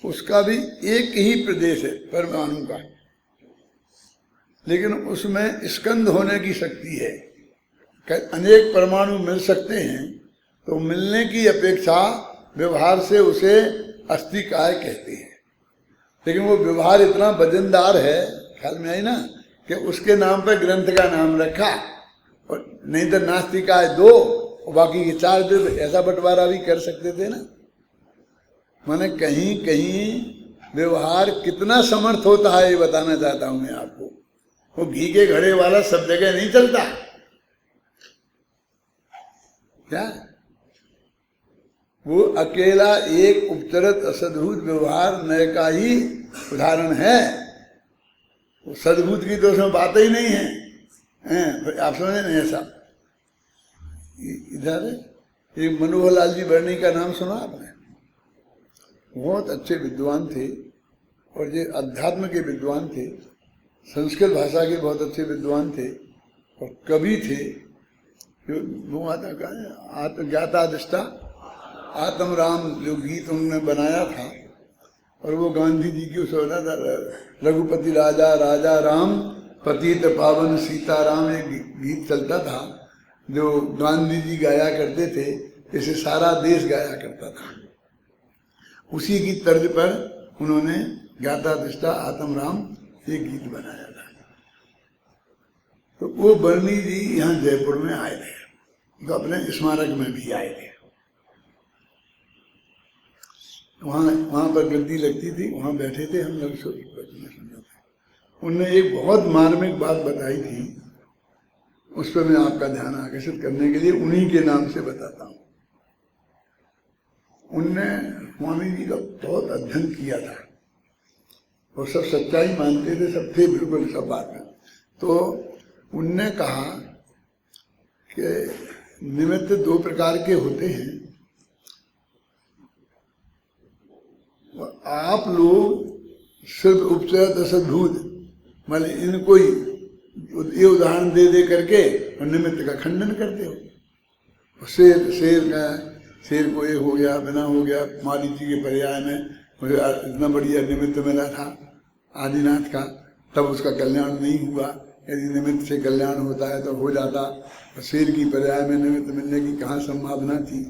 उसका भी एक ही प्रदेश है परमाणु का, लेकिन उसमें स्कंद होने की शक्ति है, अनेक परमाणु मिल सकते हैं, तो मिलने की अपेक्षा व्यवहार से उसे अस्तिकाय कहते हैं। लेकिन वो व्यवहार इतना वजनदार है, ख्याल में आई ना, कि उसके नाम पर ग्रंथ का नाम रखा, और नहीं तो नास्तिकाय 2 और बाकी ये 4 द्रव्य, ऐसा बंटवारा भी कर सकते थे ना। माने कहीं कहीं व्यवहार कितना समर्थ होता है ये बताना चाहता हूं मैं आपको। वो घी के घड़े वाला सब जगह नहीं चलता क्या, वो अकेला एक उपचरित असद्भुत व्यवहार नय का ही उदाहरण है। वो सद्भुत की तो उसमें बात ही नहीं है, आप समझे नहीं ऐसा। इधर एक मनोहर लाल जी वर्णी का नाम सुना आपने, बहुत अच्छे विद्वान थे, और ये अध्यात्म के विद्वान थे, संस्कृत भाषा के बहुत अच्छे विद्वान थे, और कवि थे। जो वो आता का आत्मज्ञाता दृष्टा आत्म राम जो गीत उन्होंने बनाया था, और वो गांधी जी की उस रघुपति राजा राजा राम पतित पावन सीताराम, एक गीत चलता था जो गांधी जी गाया करते थे, इसे सारा देश गाया करता था। उसी की तर्ज पर उन्होंने ज्ञाता दृष्टा आत्म राम ये गीत बनाया था। तो वो वर्णी जी यहाँ जयपुर में आए थे, तो अपने स्मारक में भी आए थे। वहाँ पर गद्दी लगती थी, वहाँ बैठे थे हम लोग, उनने एक बहुत मार्मिक बात बताई थी, उस पर मैं आपका ध्यान आकर्षित करने के लिए उन्हीं के नाम से बताता हूँ। उनने स्वामी जी का बहुत अध्ययन किया था, और सब सच्चाई मानते थे, सब थे बिल्कुल सब बात में। तो उनने कहा कि निमित्त 2 प्रकार के होते हैं, और आप लोग सिर्फ उपचरित असद्भुत मतलब इनको ही ये उदाहरण दे दे करके और निमित्त का खंडन करते हो। शेर को ये हो गया, बिना हो गया, मारीची के पर्याय में मुझे इतना बढ़िया निमित्त मिला था आदिनाथ का, तब उसका कल्याण नहीं हुआ। यदि निमित्त से कल्याण होता है तो हो जाता, और शेर की पर्याय में निमित्त मिलने की कहाँ संभावना थी,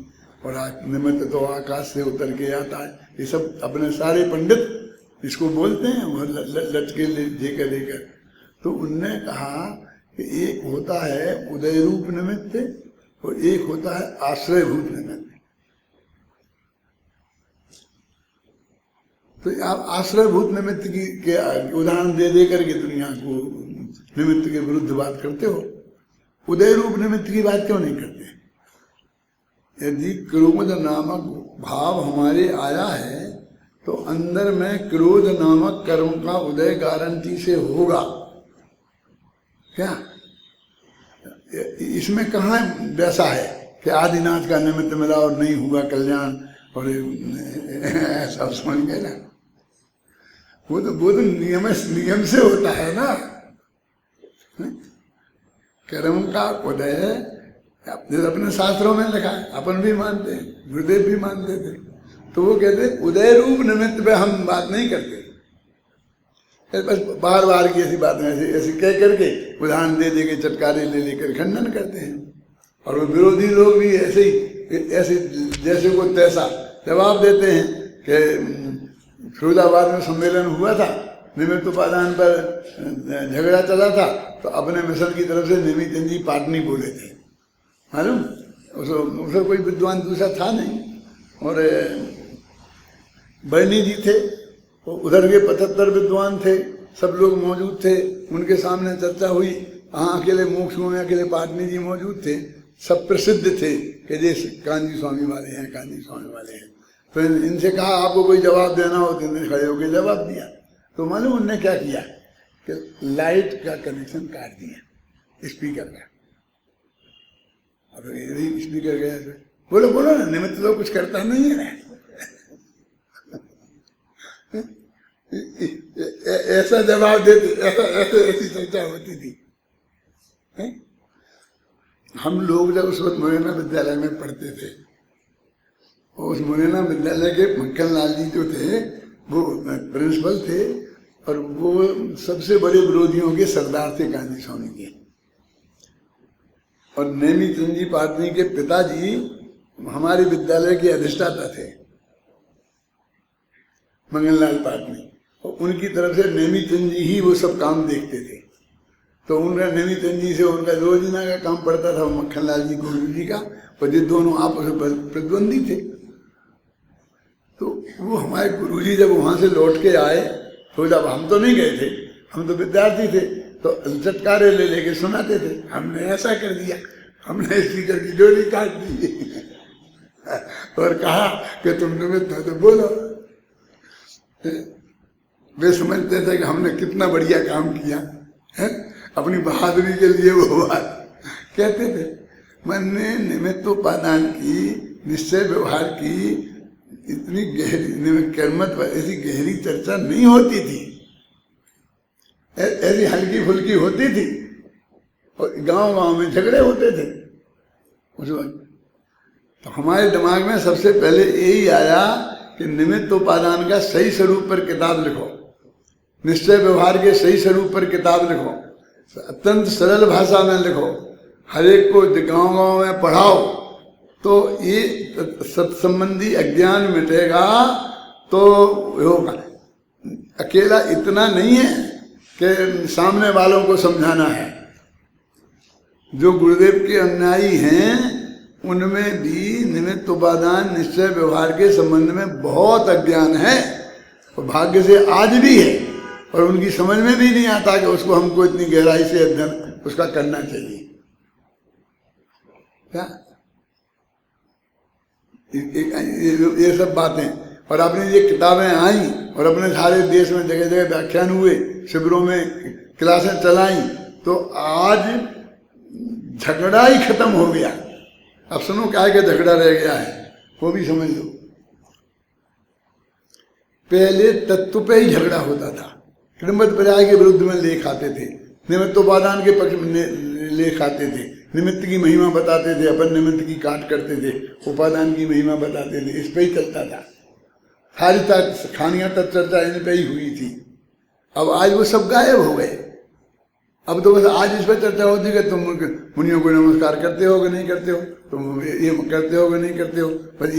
और निमित्त तो आकाश से उतर के आता है। ये सब अपने सारे पंडित इसको बोलते हैं, वो लटके लेकर लेकर। तो उनने कहा कि एक होता है उदय रूप निमित्त, और एक होता है आश्रयभूत निमित्त। तो आप आश्रयभूत निमित्त की के उदाहरण दे दे करके दुनिया को निमित्त के विरुद्ध बात करते हो, उदय रूप निमित्त की बात क्यों नहीं करते? यदि क्रोध नामक भाव हमारे आया है तो अंदर में क्रोध नामक कर्म का उदय गारंटी से होगा क्या? इसमें कहाँ वैसा है कि आदिनाथ का निमित्त मिला और नहीं हुआ कल्याण, और ऐसा समझ गए ना। वो तो नियम से होता है ना, कर्म का उदय अपने शास्त्रों में लिखा है, अपन भी मानते हैं, गुरुदेव भी मानते थे। तो वो कहते उदय रूप निमित्त पे हम बात नहीं करते, बस बार बार की ऐसी बातें ऐसे ऐसे कह करके उदाहरण दे के चटकारे ले लेकर खंडन करते हैं। और वो विरोधी लोग भी ऐसे ही ऐसे जैसे को तैसा जवाब देते हैं कि फिरोजाबाद में सम्मेलन हुआ था, निमित्त उपादान पर झगड़ा चला था, तो अपने मिशन की तरफ से निमित्त जी पाटनी बोले थे, मालूम उसका कोई विद्वान दूसरा था नहीं। और बरनी जी थे, तो उधर के 75 विद्वान थे, सब लोग मौजूद थे, उनके सामने चर्चा हुई। हाँ, अकेले मोक्षों में अकेले पाटनी जी मौजूद थे, सब प्रसिद्ध थे कि जैसे कांजी स्वामी वाले हैं, कांजी स्वामी वाले हैं। तो इनसे कहा आपको कोई जवाब देना हो, तो इन्होंने खड़े होकर जवाब दिया। तो मालूम उनने क्या किया कि लाइट का कनेक्शन काट दिया स्पीकर का। अब यदि स्पीकर गया तो बोलो बोलो ना, निमित्त तो कुछ करता नहीं है ना। ऐसा जवाब देते, ऐसी चर्चा होती थी। हम लोग जब उस वक्त मुरैना विद्यालय में पढ़ते थे, उस मुरैना विद्यालय के मक्खन लाल जी जो थे वो प्रिंसिपल थे, और वो सबसे बड़े विरोधियों के सरदार थे कांजी स्वामी के। और नेमी चंद जी पाटनी के पिताजी हमारे विद्यालय के अधिष्ठाता थे, मंगललाल पाटनी, और उनकी तरफ से नेमी चंद जी ही वो सब काम देखते थे। तो उनका नेमी चंद जी से उनका रोजीना का काम पड़ता था, मक्खन लाल जी गुरु जी का, और ये दोनों आपस में प्रतिद्वंदी थे। तो वो हमारे गुरु जी जब वहां से लौट के आए, तो जब हम तो नहीं गए थे, हम तो विद्यार्थी थे, तो चटकारे ले लेके सुनाते थे, हमने ऐसा कर दिया, हमने स्पीकर की डोरी काट दी और कहा कि तुम निमित्त हो तो बोलो। वे समझते थे कि हमने कितना बढ़िया काम किया है, अपनी बहादुरी के लिए वो बात कहते थे। मैंने निमित्तोपादान की, निश्चय व्यवहार की इतनी गहरी कर्मत ऐसी गहरी चर्चा नहीं होती थी, ऐसी हल्की फुल्की होती थी, और गांव-गांव में झगड़े होते थे उस वक्त। तो हमारे दिमाग में सबसे पहले यही आया कि निमित्त उपादान का सही स्वरूप पर किताब लिखो, निश्चय व्यवहार के सही स्वरूप पर किताब लिखो, अत्यंत सरल भाषा में लिखो, हर एक को गांव-गांव में पढ़ाओ, तो ये सत्संबंधी अज्ञान मिटेगा। तो होगा अकेला इतना नहीं है कि सामने वालों को समझाना है। जो गुरुदेव के अनुयायी हैं उनमें भी निमित्त उपादान निश्चय व्यवहार के संबंध में बहुत अज्ञान है, और भाग्य से आज भी है, और उनकी समझ में भी नहीं आता कि उसको हमको इतनी गहराई से अध्ययन उसका करना चाहिए। क्या ये सब बातें, और अपनी ये किताबें आई, और अपने सारे देश में जगह जगह व्याख्यान हुए, शिविरों में क्लासें चलाई, तो आज झगड़ा ही खत्म हो गया। अब सुनो क्या है कि झगड़ा रह गया है, वो भी समझ लो। पहले तत्व पे ही झगड़ा होता था, क्रमबद्ध पर्याय के विरुद्ध में लेख आते थे, निमित्तोपादान के पक्ष में लेख आते थे, निमित्त की महिमा बताते थे, अपन निमित्त की काट करते थे, उपादान की महिमा बताते थे, इस पे ही चलता था। सारी कहानियां तक चर्चा इन पे ही हुई थी। अब आज वो सब गायब हो गए। अब तो बस आज इस पर चर्चा होती है कि तुम मुनियों को नमस्कार करते हो कि नहीं करते हो, तुम ये करते हो कि नहीं करते हो। बस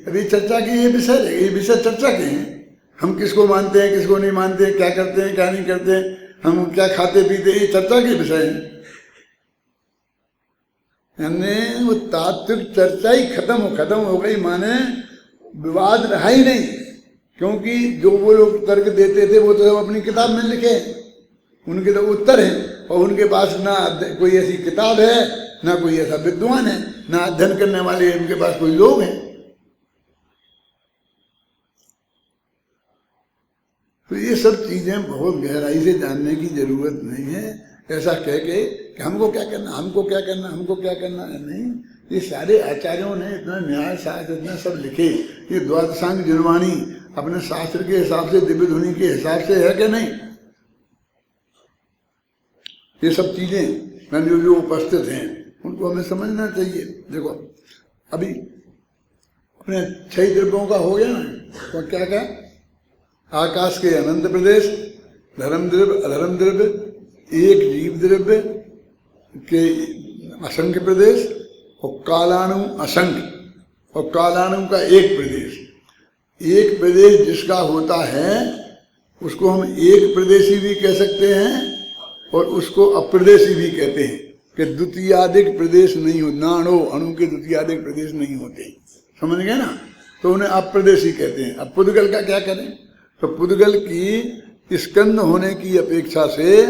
अभी चर्चा की ये विषय चर्चा के हैं। हम किसको मानते हैं, किसको नहीं मानते हैं, क्या करते हैं, क्या नहीं करते हैं, हम क्या खाते पीते, ये चर्चा के विषय है। यानी वो तात्विक चर्चा ही खत्म हो गई, माने विवाद रहा ही नहीं, क्योंकि जो वो लोग तर्क देते थे वो तो सब अपनी किताब में लिखे, उनके तो उत्तर हैं, और उनके पास ना कोई ऐसी किताब है, ना कोई ऐसा विद्वान है, ना अध्ययन करने वाले उनके पास कोई लोग हैं। तो ये सब चीजें बहुत गहराई से जानने की जरूरत नहीं है। ऐसा कह के कि हमको क्या करना, हमको क्या करना, हमको क्या करना है, नहीं। ये सारे आचार्यों ने इतना न्याय शास्त्र इतना सब लिखे, ये द्वादशांग जिनवाणी अपने शास्त्र के हिसाब से, दिव्य ध्वनि के हिसाब से है कि नहीं। ये सब चीजें मैंने जो जो उपस्थित हैं उनको हमें समझना चाहिए। देखो अभी अपने 6 द्रव्यों का हो गया ना, तो क्या क्या, आकाश के अनंत प्रदेश, धर्म द्रव्य अधर्म द्रव्य, एक जीव द्रव्य के असंख्य प्रदेश, और कालाणु असंख्य, और कालाणु का एक प्रदेश। एक प्रदेश जिसका होता है उसको हम एक प्रदेशी भी कह सकते हैं और उसको अप्रदेशी भी कहते हैं कि द्वितीयादिक प्रदेश नहीं हो, नाणो अणु के द्वितीयादिक प्रदेश नहीं होते, समझ गए ना, तो उन्हें अप्रदेशी कहते हैं। अब पुद्गल का क्या करें, तो पुद्गल की स्कंद होने की अपेक्षा से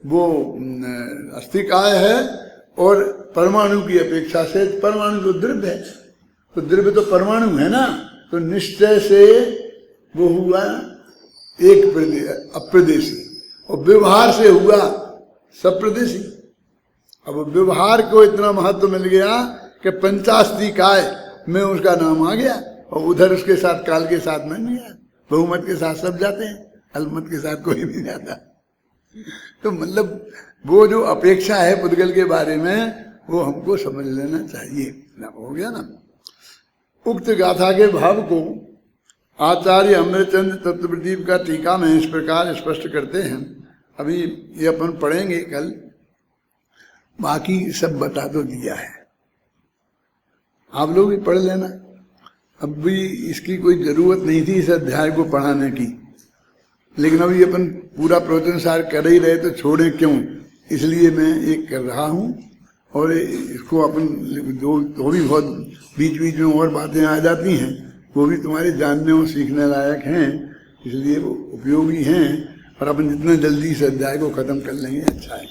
वो अस्थिकाय है, और परमाणु की अपेक्षा से परमाणु तो द्रव्य है, तो द्रव्य तो परमाणु है ना, तो निश्चय से वो हुआ एक अप्रदेशी, और व्यवहार से हुआ सप्रदेशी। अब व्यवहार को इतना महत्व मिल गया कि पंचास्तिकाय में उसका नाम आ गया, और उधर उसके साथ काल के साथ में नहीं आया। बहुमत के साथ सब जाते हैं, अल्पमत के साथ कोई नहीं जाता। तो मतलब वो जो अपेक्षा है पुद्गल के बारे में वो हमको समझ लेना चाहिए ना, हो गया ना। उक्त गाथा के भाव को आचार्य अमृतचंद तत्वप्रदीप का टीका में इस प्रकार स्पष्ट करते हैं। अभी ये अपन पढ़ेंगे कल, बाकी सब बता तो दिया है, आप लोग भी पढ़ लेना। अब भी इसकी कोई जरूरत नहीं थी इस अध्याय को पढ़ाने की, लेकिन अभी अपन पूरा प्रवचन सार कर ही रहे तो छोड़ें क्यों, इसलिए मैं एक कर रहा हूँ। और इसको अपन जो भी बहुत बीच बीच में और बातें आ जाती हैं वो भी तुम्हारे जानने और सीखने लायक हैं, इसलिए वो उपयोगी हैं, और अपन जितना जल्दी इस अध्याय को खत्म कर लेंगे अच्छा है।